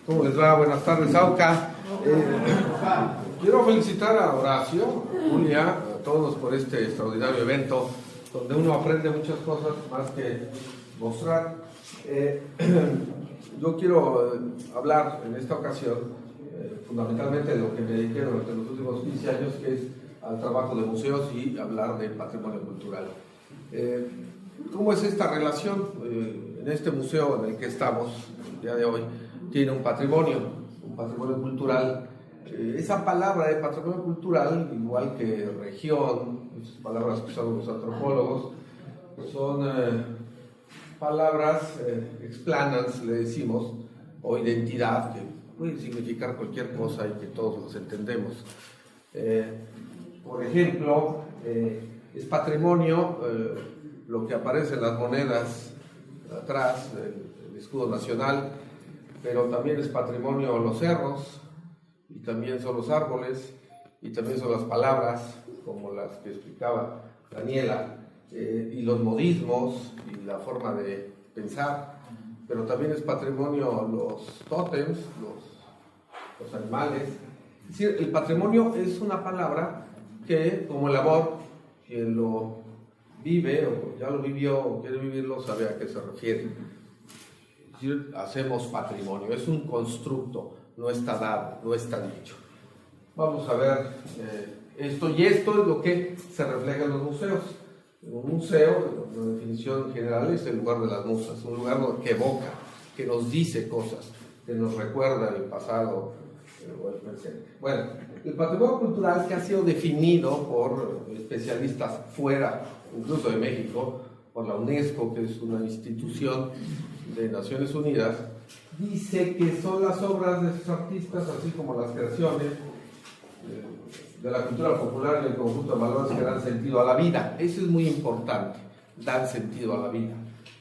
¿Cómo les va? Buenas tardes, Auca. Quiero felicitar a Horacio, Julia, a todos por este extraordinario evento, donde uno aprende muchas cosas más que mostrar. Yo quiero hablar en esta ocasión fundamentalmente de lo que me dediqué durante los últimos 15 años, que es al trabajo de museos y hablar de patrimonio cultural. ¿Cómo es esta relación? En este museo en el que estamos el día de hoy tiene un patrimonio cultural. Esa palabra de patrimonio cultural, igual que región, esas palabras que usan los antropólogos, son palabras explanans, le decimos, o identidad, que puede significar cualquier cosa y que todos los entendemos. Por ejemplo, es patrimonio lo que aparece en las monedas atrás, el escudo nacional, pero también es patrimonio los cerros, y también son los árboles, y también son las palabras, como las que explicaba Daniela, y los modismos, y la forma de pensar, pero también es patrimonio los tótems, los animales. Es decir, el patrimonio es una palabra que, como el amor, quien lo vive, o ya lo vivió, o quiere vivirlo, sabe a qué se refiere. Es decir, hacemos patrimonio, es un constructo, no está dado, no está dicho. Vamos a ver esto, y esto es lo que se refleja en los museos. Un museo, la definición general, es el lugar de las musas, un lugar que evoca, que nos dice cosas, que nos recuerda el pasado o el presente. Bueno, el patrimonio cultural, que ha sido definido por especialistas fuera, incluso de México, por la UNESCO, que es una institución de Naciones Unidas, dice que son las obras de esos artistas, así como las creaciones de la cultura popular y el conjunto de valores que dan sentido a la vida. Eso es muy importante, dan sentido a la vida.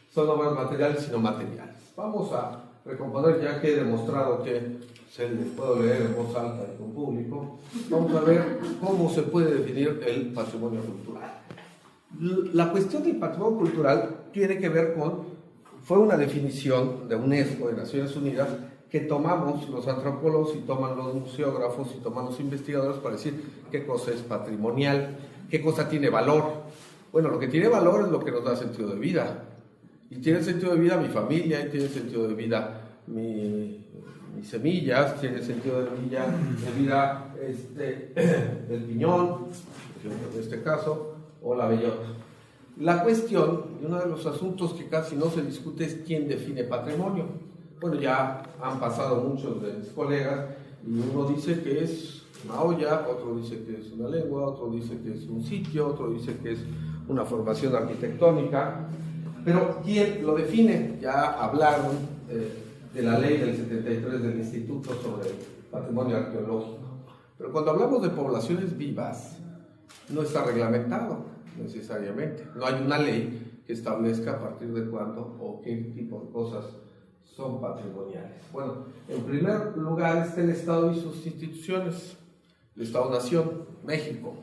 Son obras materiales y no materiales. Vamos a recomponer, ya que he demostrado que se les puedo leer en voz alta y con público, vamos a ver cómo se puede definir el patrimonio cultural. La cuestión del patrimonio cultural tiene que ver fue una definición de UNESCO, de Naciones Unidas, que tomamos los antropólogos y toman los museógrafos y toman los investigadores para decir qué cosa es patrimonial, qué cosa tiene valor. Bueno, lo que tiene valor es lo que nos da sentido de vida. Y tiene sentido de vida mi familia, y tiene sentido de vida mis semillas, tiene sentido de vida el piñón, en este caso, o la bellota. La cuestión, y uno de los asuntos que casi no se discute, es quién define patrimonio. Bueno, ya han pasado muchos de mis colegas, y uno dice que es una olla, otro dice que es una lengua, otro dice que es un sitio, otro dice que es una formación arquitectónica, pero ¿quién lo define? Ya hablaron de la ley del 73 del Instituto sobre el Patrimonio Arqueológico, pero cuando hablamos de poblaciones vivas, no está reglamentado necesariamente. No hay una ley que establezca a partir de cuándo o qué tipo de cosas son patrimoniales. Bueno, en primer lugar está el Estado y sus instituciones. El Estado-Nación, México.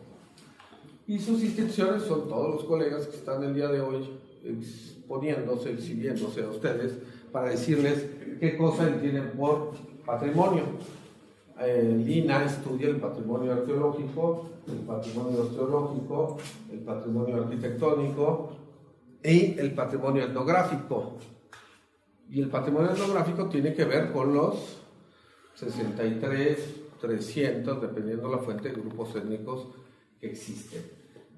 Y sus instituciones son todos los colegas que están el día de hoy exponiéndose, exhibiéndose a ustedes para decirles qué cosa entienden por patrimonio. El INAH estudia el patrimonio arqueológico, el patrimonio osteológico, el patrimonio arquitectónico y el patrimonio etnográfico. Y el patrimonio etnográfico tiene que ver con los 63, 300, dependiendo la fuente, grupos étnicos que existen.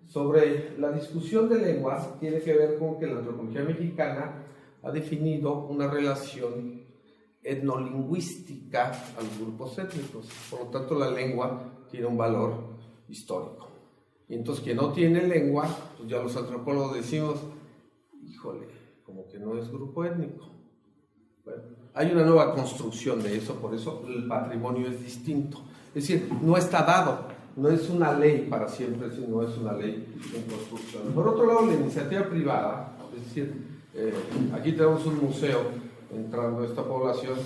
Sobre la discusión de lenguas, tiene que ver con que la antropología mexicana ha definido una relación etnolingüística a los grupos étnicos. Por lo tanto, la lengua tiene un valor histórico. Y entonces, quien no tiene lengua, pues ya los antropólogos decimos, híjole, como que no es grupo étnico. Bueno, hay una nueva construcción de eso, por eso el patrimonio es distinto. Es decir, no está dado, no es una ley para siempre, sino es una ley en construcción. Por otro lado, la iniciativa privada, es decir, aquí tenemos un museo entrando a esta población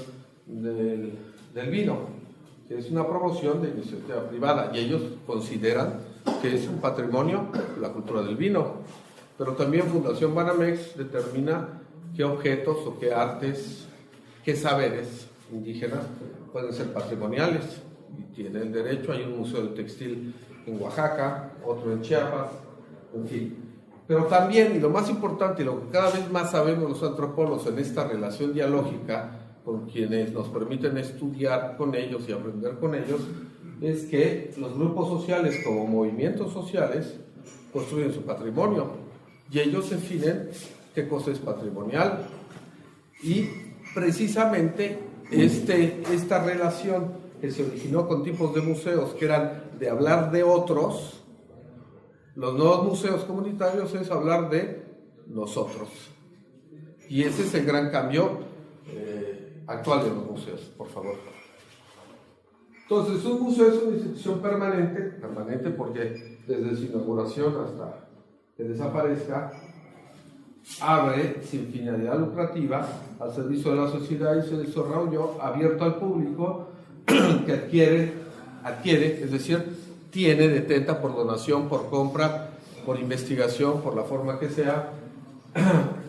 del vino, que es una promoción de iniciativa privada, y ellos consideran que es un patrimonio la cultura del vino, pero también Fundación Banamex determina qué objetos o qué artes, qué saberes indígenas pueden ser patrimoniales y tiene el derecho. Hay un museo de textil en Oaxaca, otro en Chiapas, en fin. Pero también, y lo más importante, y lo que cada vez más sabemos los antropólogos en esta relación dialógica con quienes nos permiten estudiar con ellos y aprender con ellos, es que los grupos sociales como movimientos sociales construyen su patrimonio y ellos definen qué cosa es patrimonial. Y precisamente esta relación que se originó con tipos de museos que eran de hablar de otros, los nuevos museos comunitarios es hablar de nosotros. Y ese es el gran cambio actual de los museos, por favor. Entonces, un museo es una institución permanente porque desde su inauguración hasta que desaparezca, abre sin finalidad lucrativa al servicio de la sociedad y su desarrollo abierto al público que adquiere, es decir, tiene, detenta por donación, por compra, por investigación, por la forma que sea,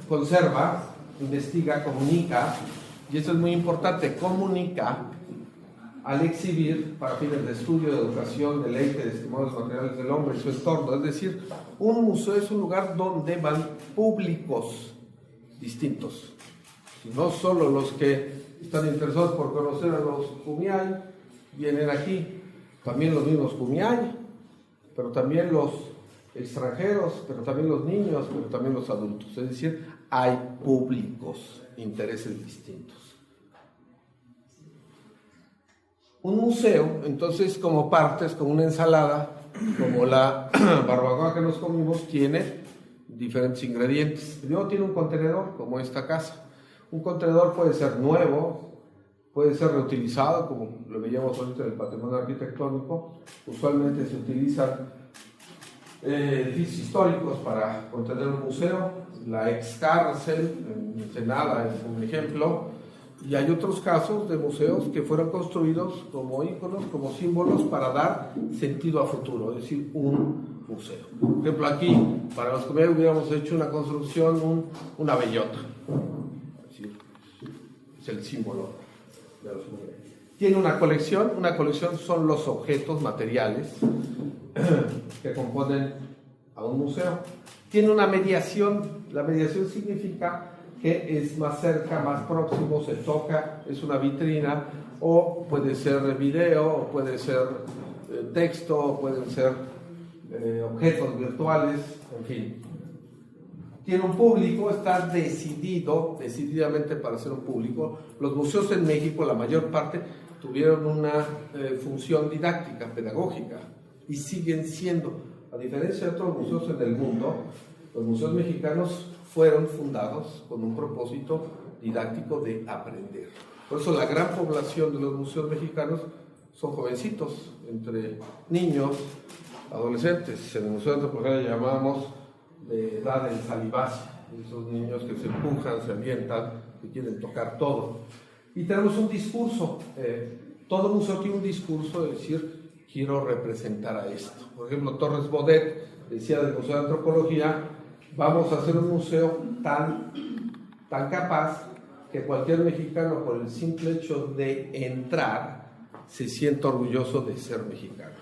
conserva, investiga, comunica, y eso es muy importante, comunica al exhibir para fines de estudio, de educación, de ley, de testimonios materiales del hombre y su entorno. Es decir, un museo es un lugar donde van públicos distintos, no solo los que están interesados por conocer a los Kumiai vienen aquí, también los mismos Kumiai, pero también los extranjeros, pero también los niños, pero también los adultos. Es decir, hay públicos, intereses distintos. Un museo, entonces, como partes, como una ensalada, como la barbacoa que nos comimos, tiene diferentes ingredientes. Primero tiene un contenedor, como esta casa. Un contenedor puede ser nuevo, puede ser reutilizado, como lo veíamos ahorita en el patrimonio arquitectónico. Usualmente se utilizan edificios históricos para contener un museo. La ex cárcel en Ensenada es un ejemplo. Y hay otros casos de museos que fueron construidos como íconos, como símbolos para dar sentido a futuro, es decir, un museo. Por ejemplo, aquí, para los que hubiéramos hecho una construcción, una bellota. Es decir, es el símbolo de los museos. Tiene una colección son los objetos materiales que componen a un museo. Tiene una mediación, la mediación significa que es más cerca, más próximo, se toca, es una vitrina, o puede ser video, o puede ser texto, o pueden ser objetos virtuales, en fin. Tiene un público, está decididamente para ser un público. Los museos en México, la mayor parte, tuvieron una función didáctica, pedagógica, y siguen siendo. A diferencia de otros museos en el mundo, los museos mexicanos fueron fundados con un propósito didáctico de aprender. Por eso la gran población de los museos mexicanos son jovencitos, entre niños, adolescentes. En el Museo de Antropología le llamamos de edad del salivazo, esos niños que se empujan, se avientan, que quieren tocar todo. Y tenemos un discurso, todo museo tiene un discurso de decir, quiero representar a esto. Por ejemplo, Torres Bodet decía del Museo de Antropología, vamos a hacer un museo tan capaz que cualquier mexicano, por el simple hecho de entrar, se sienta orgulloso de ser mexicano.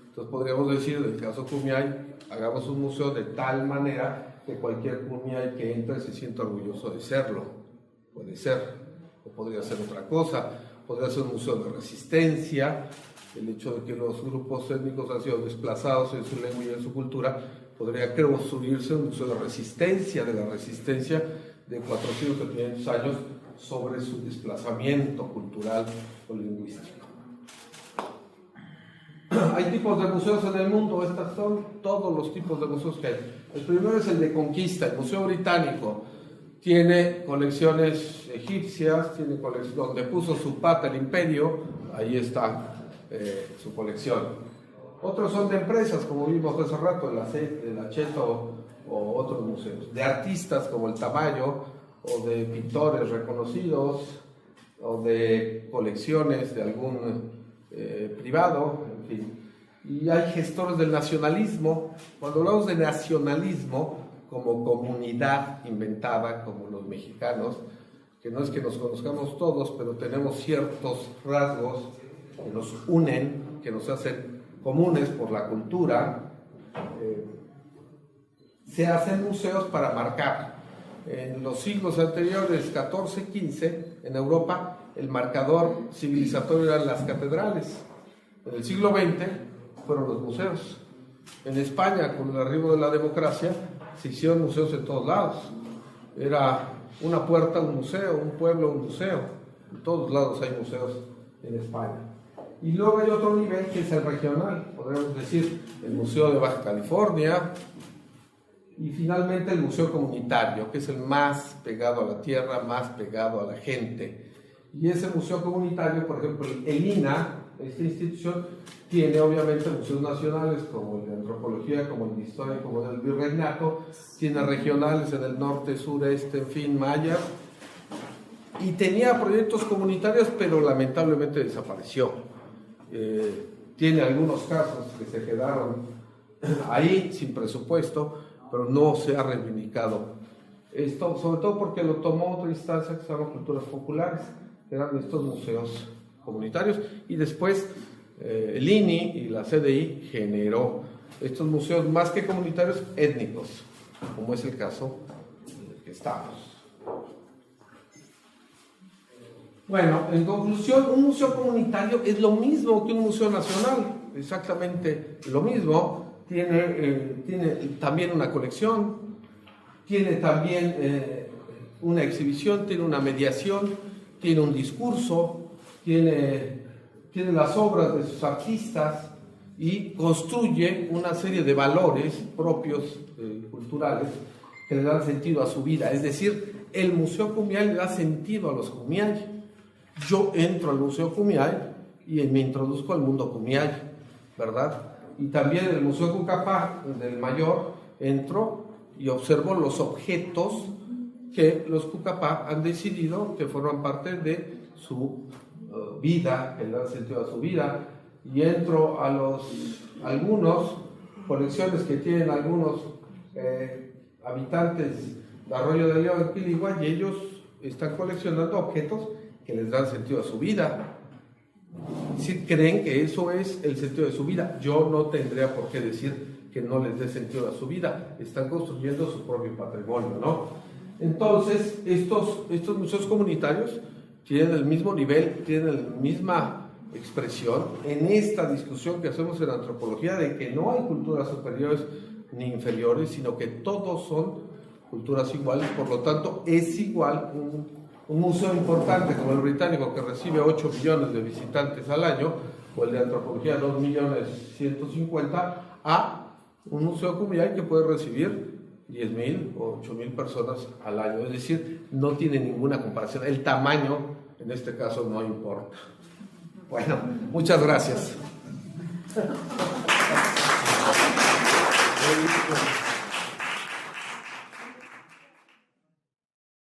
Entonces podríamos decir, en el caso Kumiai, hagamos un museo de tal manera que cualquier Kumiai que entre se sienta orgulloso de serlo. Puede ser, o podría ser otra cosa, podría ser un museo de resistencia, el hecho de que los grupos étnicos han sido desplazados en su lengua y en su cultura, podría construirse un museo de la resistencia de 400 o 500 años sobre su desplazamiento cultural o lingüístico. Hay tipos de museos en el mundo, estos son todos los tipos de museos que hay. El primero es el de conquista, el Museo Británico. Tiene colecciones egipcias, tiene colecciones donde puso su pata el imperio, ahí está su colección. Otros son de empresas, como vimos hace rato, el Acheto o otros museos. De artistas como el Tamayo, o de pintores reconocidos, o de colecciones de algún privado, en fin. Y hay gestores del nacionalismo. Cuando hablamos de nacionalismo como comunidad inventada, como los mexicanos, que no es que nos conozcamos todos, pero tenemos ciertos rasgos que nos unen, que nos hacen comunes por la cultura. Se hacen museos para marcar. En los siglos anteriores, 14, 15, en Europa, el marcador civilizatorio eran las catedrales. En el siglo XX fueron los museos. En España, con el arribo de la democracia, se hicieron museos en todos lados. Era una puerta, un museo, un pueblo, un museo. En todos lados hay museos en España. Y luego hay otro nivel que es el regional, podríamos decir el Museo de Baja California, y finalmente el Museo Comunitario, que es el más pegado a la tierra, más pegado a la gente. Y ese museo comunitario, por ejemplo, el INAH, esta institución, tiene obviamente museos nacionales como el de antropología, como el de historia, como el del virreinato, tiene regionales en el norte, sureste, en fin, mayas, y tenía proyectos comunitarios, pero lamentablemente desapareció. Tiene algunos casos que se quedaron ahí sin presupuesto, pero no se ha reivindicado esto, sobre todo porque lo tomó otra instancia que se llama Culturas Populares, que eran estos museos comunitarios, y después el INI y la CDI generó estos museos más que comunitarios, étnicos, como es el caso en el que estamos. Bueno, en conclusión, un museo comunitario es lo mismo que un museo nacional, exactamente lo mismo. Tiene también una colección, tiene también una exhibición, tiene una mediación, tiene un discurso, tiene las obras de sus artistas y construye una serie de valores propios culturales que le dan sentido a su vida. Es decir, el Museo Cumiay le da sentido a los Cumiay. Yo entro al Museo Cumiay y me introduzco al mundo Cumiay, ¿verdad? Y también en el Museo Cucapá del Mayor entro y observo los objetos que los Cucapá han decidido que forman parte de su vida, que le dan sentido a su vida, y entro a algunas colecciones que tienen algunos habitantes de Arroyo de León, en Quiligua, y ellos están coleccionando objetos que les dan sentido a su vida. Si creen que eso es el sentido de su vida, yo no tendría por qué decir que no les dé sentido a su vida. Están construyendo su propio patrimonio, ¿no? Entonces, estos museos comunitarios tienen el mismo nivel, tienen la misma expresión en esta discusión que hacemos en antropología de que no hay culturas superiores ni inferiores, sino que todos son culturas iguales. Por lo tanto, es igual un museo importante como el británico, que recibe 8 millones de visitantes al año, o el de antropología 2.150.000, a un museo Cumiay que puede recibir 10.000 o 8.000 personas al año. Es decir, no tiene ninguna comparación. El tamaño, en este caso, no importa. Bueno, muchas gracias.